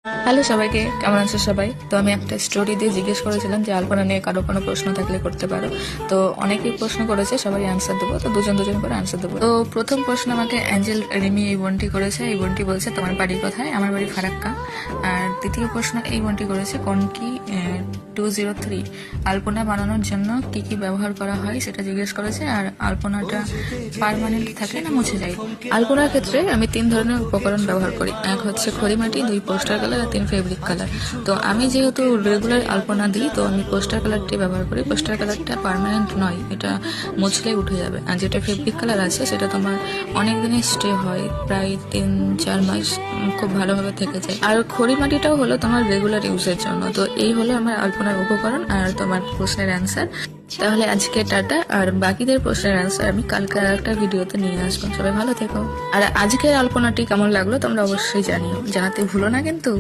Hello সবাইকে, কেমন আছো সবাই? তো আমি একটা স্টোরি দিয়ে জিজ্ঞেস করেছিলাম যে আলপনা নিয়ে কারো কোনো প্রশ্ন থাকলে করতে পারো। তো অনেকেই প্রশ্ন করেছে, সবাই অ্যান্সার দেবো। তো দুজন দুজন করে অ্যান্সার দেবো। তো প্রথম প্রশ্ন আমাকে অ্যাঞ্জেল রিমি এই বোনটি করেছে। এই বোনটি বলছে তোমার বাড়ি কোথায়? আমার বাড়ি ফারাক্কা। আর দ্বিতীয় প্রশ্ন এই বোনটি করেছে কনকি 203 আলপনা বানানোর জন্য কি কি ব্যবহার করা হয় সেটা জিজ্ঞেস করেছে। আর আলপনাটা পার্মানেন্ট থাকে না মুছে যায়? আলপনার ক্ষেত্রে আমি 3 ধরনের উপকরণ ব্যবহার করি। এক হচ্ছে খড়িমাটি, 2 পোস্টার কালার আর 3 ফেব্রিক কালার। তো আমি যেহেতু রেগুলার আলপনা দিই, তো আমি পোস্টার কালারটি ব্যবহার করি। পোস্টার কালারটা পার্মানেন্ট নয়, এটা মুছলে উঠে যাবে। আর যেটা ফেব্রিক কালার আছে সেটা তোমার অনেক দিনের স্টে হয়, প্রায় 3-4 মাস খুব ভালোভাবে থেকে যায়। আর খড়িমাটিটাও হলো তোমার রেগুলার ইউজের জন্য। তো এই হলো আমার আলপনার উপকরণ আর তোমার প্রশ্নের অ্যান্সার। তাহলে আজকে টাটা, আর বাকিদের প্রশ্নের অ্যান্সার আমি কালকে আর একটা ভিডিওতে নিয়ে আসবো। সবাই ভালো থেকো। আর আজকের আলপনাটি কেমন লাগলো তোমরা অবশ্যই জানাতে ভুলো না কিন্তু।